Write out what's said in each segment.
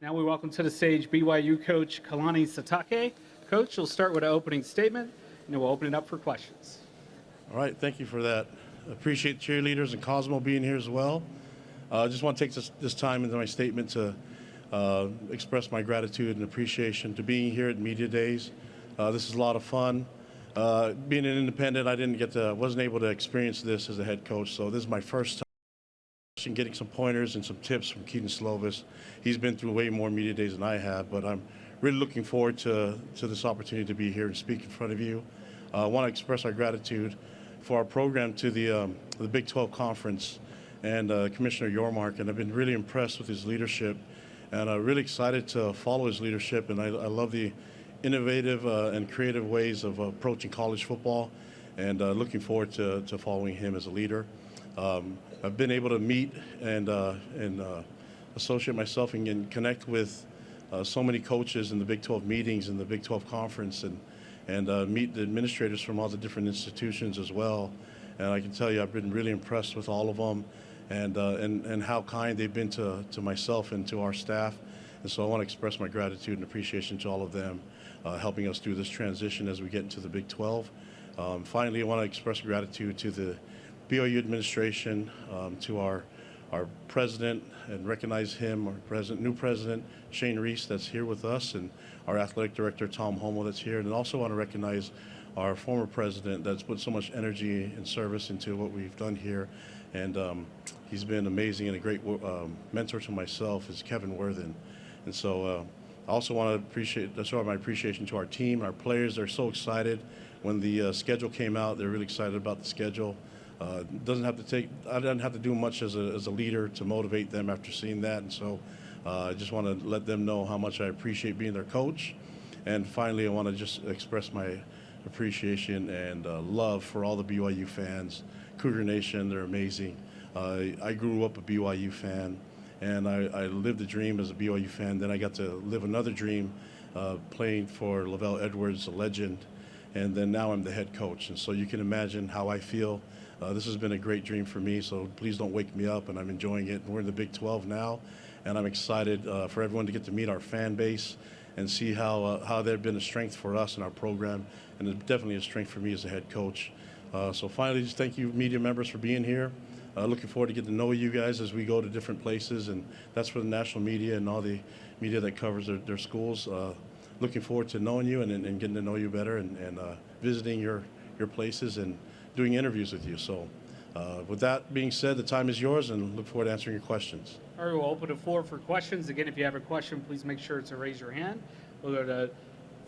Now we welcome to the stage BYU coach Kalani Sitake. Coach, you'll start with an opening statement, and then we'll open it up for questions. All right, thank you for that. Appreciate cheerleaders and Cosmo being here as well. I just want to take this time into my statement to express my gratitude and appreciation to being here at Media Days. This is a lot of fun. Being an independent, wasn't able to experience this as a head coach, so this is my first time getting some pointers and some tips from Keaton Slovis. He's been through way more Media Days than I have, but I'm really looking forward to this opportunity to be here and speak in front of you. I want to express our gratitude for our program to the Big 12 Conference and Commissioner Yormark, and I've been really impressed with his leadership, and I'm really excited to follow his leadership, and I love the innovative and creative ways of approaching college football, and looking forward to following him as a leader. I've been able to meet and associate myself and connect with so many coaches in the Big 12 meetings and the Big 12 Conference, and meet the administrators from all the different institutions as well. And I can tell you I've been really impressed with all of them, and how kind they've been to myself and to our staff. And so I want to express my gratitude and appreciation to all of them, helping us through this transition as we get into the Big 12. Finally, I want to express gratitude to the BYU administration, to our president, and recognize him, our new president, Shane Reese, that's here with us, and our athletic director, Tom Homo, that's here. And also want to recognize our former president that's put so much energy and service into what we've done here. And he's been amazing and a great mentor to myself, is Kevin Worthen. And so I also want to show my appreciation to our team, our players. They're so excited. When the schedule came out, they're really excited about the schedule. I didn't have to do much as a leader to motivate them after seeing that. And so I just want to let them know how much I appreciate being their coach. And finally, I want to just express my appreciation and love for all the BYU fans. Cougar Nation, they're amazing. I grew up a BYU fan, and I lived a dream as a BYU fan. Then I got to live another dream playing for Lavelle Edwards, a legend, and then now I'm the head coach. And so you can imagine how I feel. This has been a great dream for me, so please don't wake me up, and I'm enjoying it. We're in the Big 12 now, and I'm excited for everyone to get to meet our fan base and see how they've been a strength for us in our program, and it's definitely a strength for me as a head coach. So finally, just thank you, media members, for being here. Looking forward to getting to know you guys as we go to different places, and that's for the national media and all the media that covers their schools. Looking forward to knowing you and getting to know you better, and visiting your places and doing interviews with you. So with that being said, the time is yours, and look forward to answering your questions. All right, we'll open the floor for questions. Again, if you have a question, please make sure to raise your hand. We'll go to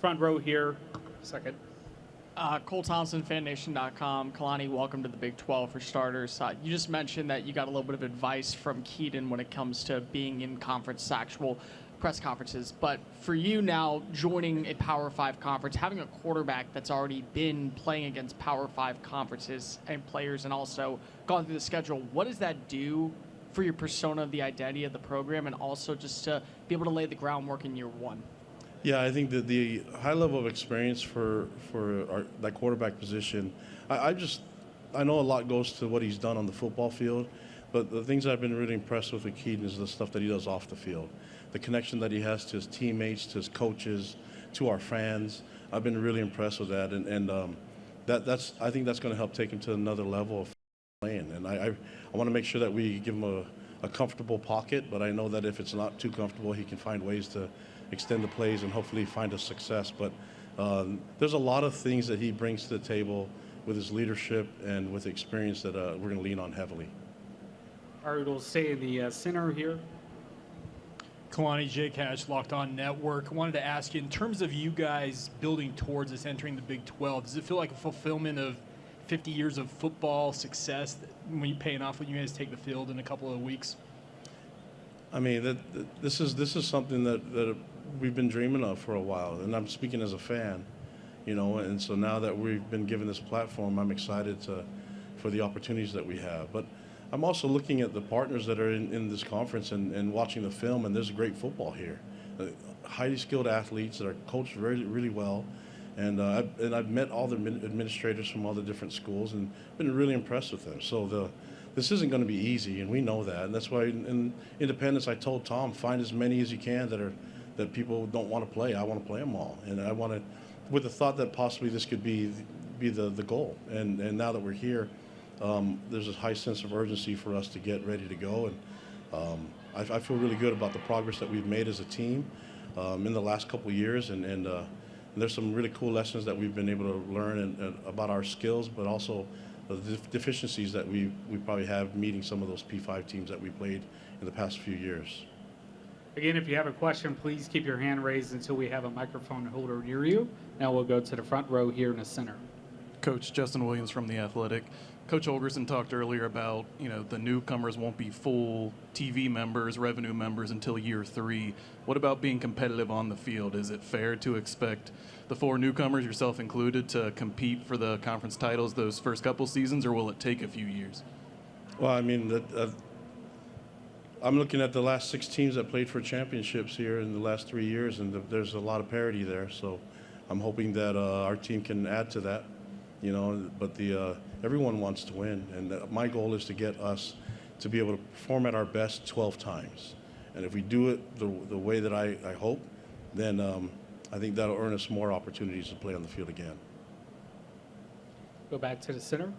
front row here, second. Cole Thompson, FanNation.com. Kalani, welcome to the Big 12 for starters. You just mentioned that you got a little bit of advice from Keaton when it comes to being in conference, actual press conferences. But for you now, joining a Power 5 conference, having a quarterback that's already been playing against Power 5 conferences and players, and also gone through the schedule, what does that do for your persona, the identity of the program, and also just to be able to lay the groundwork in year one? Yeah, I think that the high level of experience for that quarterback position, I know a lot goes to what he's done on the football field, but the things I've been really impressed with Keaton is the stuff that he does off the field. The connection that he has to his teammates, to his coaches, to our fans. I've been really impressed with that, and I think that's going to help take him to another level of playing. And I want to make sure that we give him a comfortable pocket, but I know that if it's not too comfortable, he can find ways to extend the plays and hopefully find a success. But there's a lot of things that he brings to the table with his leadership and with experience that we're going to lean on heavily. All right, we'll stay in the center here. Kalani, Jake Hatch, Locked On Network. I wanted to ask you, in terms of you guys building towards this, entering the Big 12, does it feel like a fulfillment of 50 years of football success when you're paying off when you guys take the field in a couple of weeks? I mean, this is something that we've been dreaming of for a while, and I'm speaking as a fan, and so now that we've been given this platform, I'm excited for the opportunities that we have. But I'm also looking at the partners that are in this conference and watching the film, and there's great football here. Highly skilled athletes that are coached really well, and I've met all the administrators from all the different schools and been really impressed with them. So this isn't going to be easy, and we know that. And that's why in independence, I told Tom, find as many as you can that people don't want to play. I want to play them all, and I want to, with the thought that possibly this could be the goal. And now that we're here, there's a high sense of urgency for us to get ready to go. And I feel really good about the progress that we've made as a team in the last couple of years, and there's some really cool lessons that we've been able to learn and about our skills, but also the deficiencies that we probably have meeting some of those P5 teams that we played in the past few years. Again, if you have a question, please keep your hand raised until we have a microphone holder near you. Now we'll go to the front row here in the center. Coach Justin Williams from The Athletic. Coach Holgerson talked earlier about, the newcomers won't be full TV members, revenue members until year 3. What about being competitive on the field? Is it fair to expect the 4 newcomers, yourself included, to compete for the conference titles those first couple seasons, or will it take a few years? Well, I mean, I'm looking at the last 6 teams that played for championships here in the last 3 years, and there's a lot of parity there. So I'm hoping that our team can add to that. But everyone wants to win, and my goal is to get us to be able to perform at our best 12 times. And if we do it the way that I hope, then I think that'll earn us more opportunities to play on the field again. Go back to the center.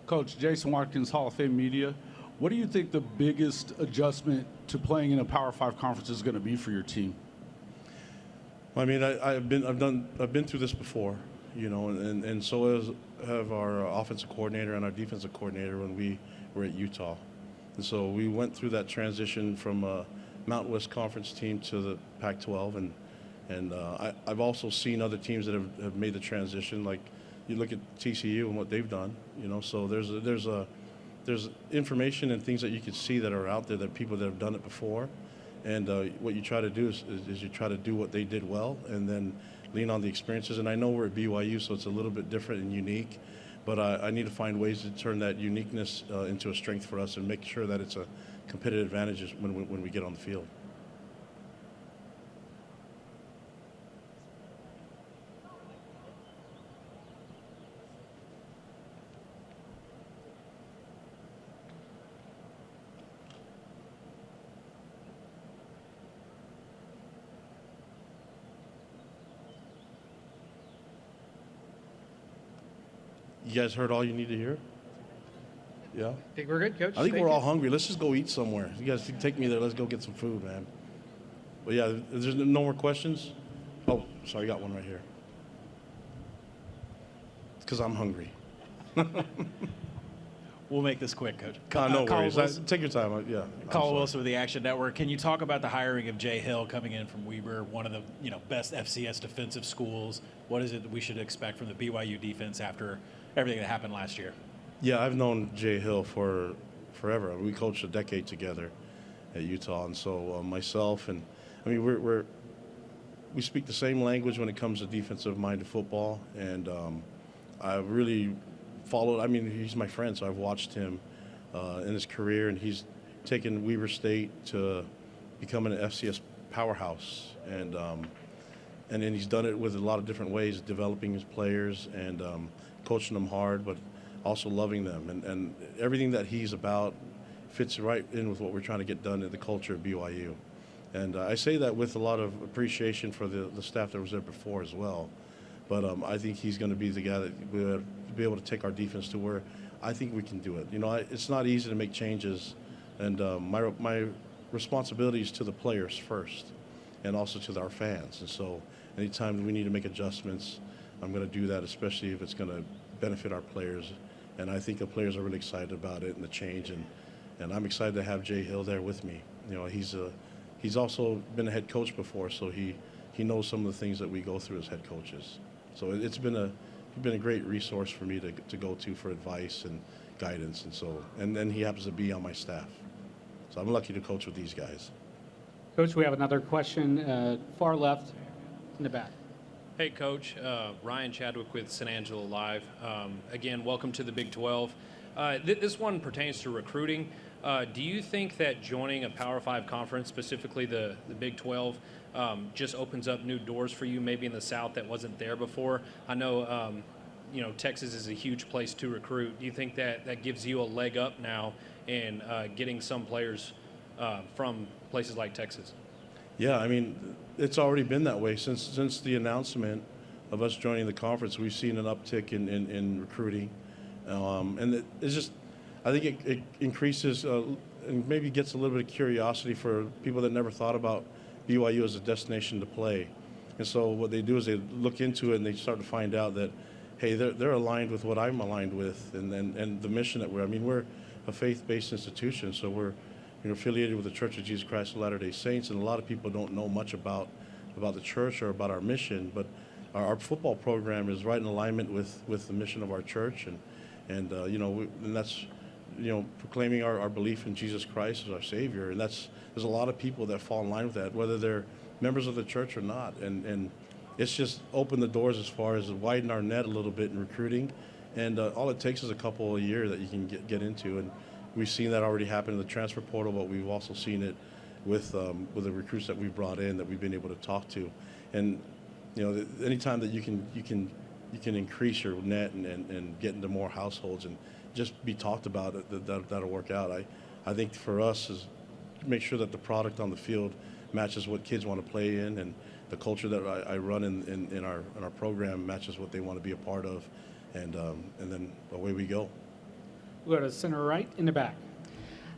Coach Jason Watkins, Hall of Fame Media. What do you think the biggest adjustment to playing in a Power 5 conference is going to be for your team? I mean, I've been through this before, and so have our offensive coordinator and our defensive coordinator when we were at Utah. And so we went through that transition from a Mountain West Conference team to the Pac-12, and I've also seen other teams that have made the transition. Like you look at TCU and what they've done, So there's information and things that you can see that are out there that people that have done it before. And what you try to do is you try to do what they did well and then lean on the experiences. And I know we're at BYU, so it's a little bit different and unique, but I need to find ways to turn that uniqueness into a strength for us and make sure that it's a competitive advantage when we get on the field. You guys heard all you need to hear? Yeah? I think we're good, Coach. I think Thank we're you. all hungry. Let's just go eat somewhere. You guys take me there. Let's go get some food, man. But yeah, there's no more questions? Oh, sorry, I got one right here. It's because I'm hungry. We'll make this quick, Coach. No Colin worries. Wilson, Take your time. I'm Colin sorry. Wilson with the Action Network. Can you talk about the hiring of Jay Hill coming in from Weber, one of the best FCS defensive schools? What is it that we should expect from the BYU defense after everything that happened last year? Yeah, I've known Jay Hill for forever. We coached a decade together at Utah, and so myself and we speak the same language when it comes to defensive-minded football, and I really followed. I mean, he's my friend, so I've watched him in his career, and he's taken Weber State to becoming an FCS powerhouse, and then he's done it with a lot of different ways, developing his players and coaching them hard, but also loving them, and everything that he's about fits right in with what we're trying to get done in the culture of BYU. And I say that with a lot of appreciation for the staff that was there before as well. But I think he's going to be the guy that will be able to take our defense to where I think we can do it. It's not easy to make changes, and my responsibility is to the players first and also to our fans. And so anytime we need to make adjustments, I'm going to do that, especially if it's going to benefit our players. And I think the players are really excited about it and the change. And I'm excited to have Jay Hill there with me. He's also been a head coach before, so he knows some of the things that we go through as head coaches. So it's been a great resource for me to go to for advice and guidance. And then he happens to be on my staff. So I'm lucky to coach with these guys. Coach, we have another question, far left in the back. Hey, Coach. Ryan Chadwick with San Angelo Live. Again, welcome to the Big 12. This one pertains to recruiting. Do you think that joining a Power 5 conference, specifically the Big 12, just opens up new doors for you, maybe in the South that wasn't there before? I know Texas is a huge place to recruit. Do you think that gives you a leg up now in getting some players from places like Texas? Yeah, I mean, it's already been that way since the announcement of us joining the conference. We've seen an uptick in recruiting, and it's just, I think it increases and maybe gets a little bit of curiosity for people that never thought about BYU as a destination to play. And so what they do is they look into it and they start to find out that, hey, they're aligned with what I'm aligned with, and the mission that we're a faith-based institution, so we're affiliated with the Church of Jesus Christ of Latter-day Saints, and a lot of people don't know much about the church or about our mission, but our football program is right in alignment with the mission of our church, and that's proclaiming our belief in Jesus Christ as our Savior, and there's a lot of people that fall in line with that, whether they're members of the church or not, and it's just opened the doors as far as widen our net a little bit in recruiting, and all it takes is a couple a year that you can get into, and we've seen that already happen in the transfer portal, but we've also seen it with the recruits that we've brought in that we've been able to talk to, and anytime that you can increase your net and get into more households and just be talked about, that'll work out. I think for us is make sure that the product on the field matches what kids want to play in, and the culture that I run in our program matches what they want to be a part of, and then away we go. We'll go to center right in the back.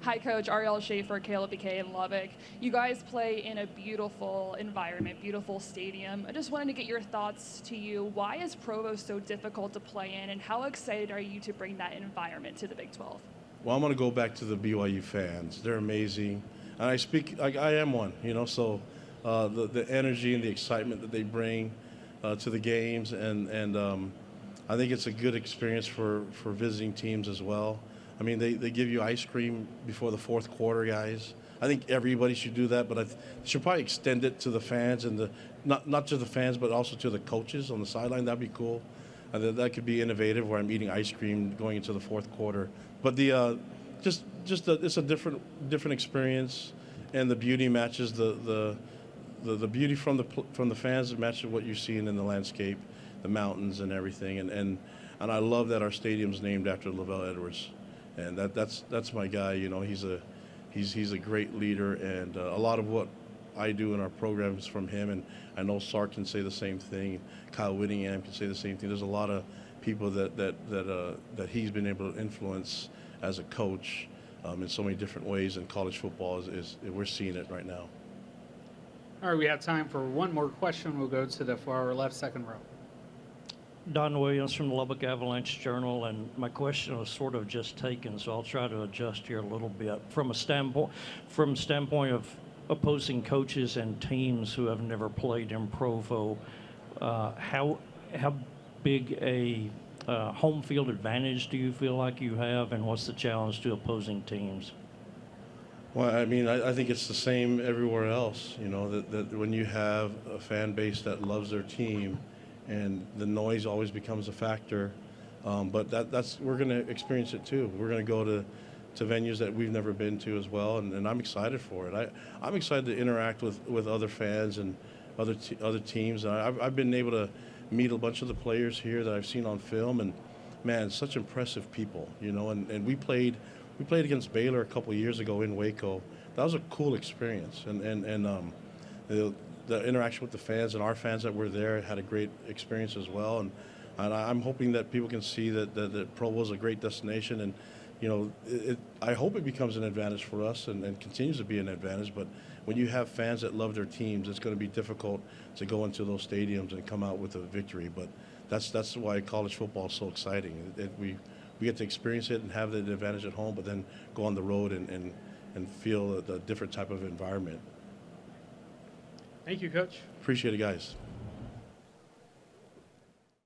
Hi, Coach. Ariel Schaefer, KLPK in Lubbock. You guys play in a beautiful environment, beautiful stadium. I just wanted to get your thoughts to you. Why is Provo so difficult to play in, and how excited are you to bring that environment to the Big 12? Well, I'm going to go back to the BYU fans. They're amazing. And I am one, so the energy and the excitement that they bring to the games, and I think it's a good experience for visiting teams as well. I mean, they give you ice cream before the fourth quarter, guys. I think everybody should do that, but they should probably extend it to the fans and not to the fans, but also to the coaches on the sideline. That'd be cool. That could be innovative, where I'm eating ice cream going into the fourth quarter. But it's a different experience, and the beauty matches the beauty from the fans matches what you're seeing in the landscape, the mountains and everything. And I love that our stadium's named after Lavelle Edwards. And that's my guy. He's a great leader, and a lot of what I do in our program is from him. And I know Sark can say the same thing. Kyle Whittingham can say the same thing. There's a lot of people that he's been able to influence as a coach in so many different ways. And college football is we're seeing it right now. All right, we have time for one more question. We'll go to the far left second row. Don Williams from the Lubbock Avalanche Journal, and my question was sort of just taken, so I'll try to adjust here a little bit. From a standpoint of opposing coaches and teams who have never played in Provo, how big a home field advantage do you feel like you have, and what's the challenge to opposing teams? Well, I mean, I think it's the same everywhere else, that when you have a fan base that loves their team, and the noise always becomes a factor, but we're going to experience it too. We're going to go to venues that we've never been to as well, and I'm excited for it. I'm excited to interact with other fans and other teams. I've been able to meet a bunch of the players here that I've seen on film, and man, such impressive people, and we played against Baylor a couple of years ago in Waco. That was a cool experience, and the interaction with the fans and our fans that were there had a great experience as well. And I'm hoping that people can see that Provo is a great destination. And, I hope it becomes an advantage for us and continues to be an advantage. But when you have fans that love their teams, it's going to be difficult to go into those stadiums and come out with a victory. But that's why college football is so exciting. We get to experience it and have the advantage at home, but then go on the road and feel a different type of environment. Thank you, Coach. Appreciate it, guys.